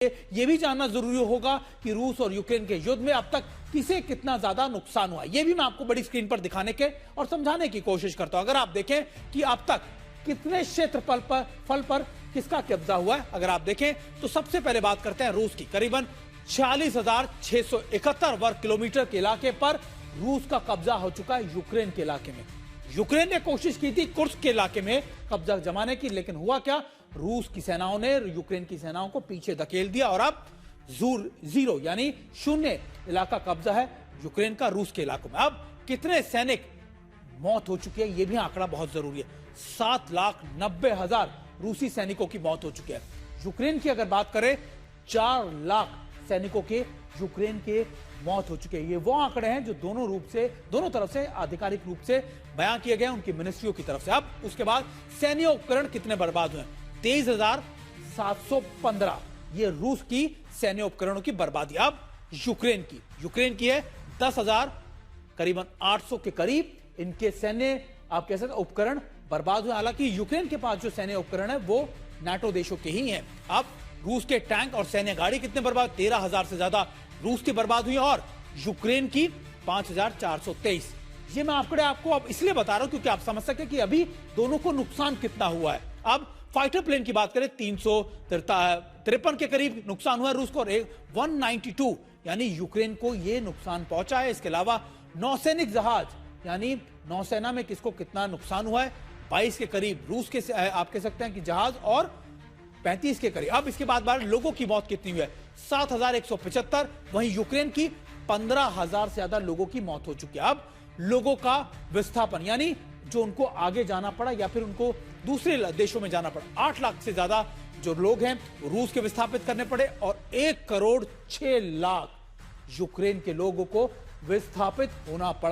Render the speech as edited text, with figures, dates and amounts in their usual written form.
ये भी जानना जरूरी होगा कि रूस और यूक्रेन के युद्ध में अब तक किसे कितना ज्यादा नुकसान हुआ। ये भी मैं आपको बड़ी स्क्रीन पर दिखाने के और समझाने की कोशिश करता हूं। अगर आप देखें कि अब तक कितने क्षेत्रफल पर किसका कब्जा हुआ है, अगर आप देखें तो सबसे पहले बात करते हैं रूस की। करीबन 46,671 वर्ग किलोमीटर के इलाके पर रूस का कब्जा हो चुका है यूक्रेन के इलाके में। यूक्रेन ने कोशिश की थी कुर्स्क के इलाके में कब्जा जमाने की, लेकिन हुआ क्या, रूस की सेनाओं ने यूक्रेन की सेनाओं को पीछे धकेल दिया और अब जीरो यानी शून्य इलाका कब्जा है यूक्रेन का रूस के इलाकों में। अब कितने सैनिक मौत हो चुकी है, यह भी आंकड़ा बहुत जरूरी है। 7,90,000 रूसी सैनिकों की मौत हो चुकी है। यूक्रेन की अगर बात करें 4 लाख सैनिकों के यूक्रेन के मौत हो चुके हैं। ये वो आंकड़े हैं जो दोनों तरफ से आधिकारिक रूप से बयां किए गए उनकी मिनिस्ट्रियों की तरफ से। अब उसके बाद सैन्य उपकरण कितने बर्बाद हुए, 23,715 ये रूस की सैन्य उपकरणों की बर्बादी। अब यूक्रेन की है 10,000 करीबन 800 के करीब इनके सैन्य आप कह सकते उपकरण बर्बाद हुए। हालांकि यूक्रेन के पास जो सैन्य उपकरण है वो नाटो देशों के ही हैं। अब रूस के टैंक और सैन्य गाड़ी कितने बर्बाद, 13,000 से ज्यादा रूस की बर्बाद हुई और यूक्रेन की 5,423। ये मैं आंकड़े आपको अब इसलिए बता रहा हूं क्योंकि आप समझ सके कि अभी दोनों को नुकसान कितना हुआ है। अब फाइटर प्लेन की बात करें 353 के करीब नुकसान हुआ है रूस को, 192 यानी यूक्रेन को यह नुकसान पहुंचा है। इसके अलावा नौसैनिक जहाज यानी नौसेना में किसको कितना नुकसान हुआ है, 22 के करीब रूस के आप कह सकते हैं कि जहाज और 35 के करीब। अब इसके बाद लोगों की मौत कितनी हुई है, 7,175। वहीं यूक्रेन की 15,000 से ज्यादा लोगों की मौत हो चुकी है। अब लोगों का विस्थापन यानी जो उनको आगे जाना पड़ा या फिर उनको दूसरे देशों में जाना पड़ा, 8 लाख से ज्यादा जो लोग हैं रूस के विस्थापित करने पड़े और 1,06,00,000 यूक्रेन के लोगों को विस्थापित होना पड़ा।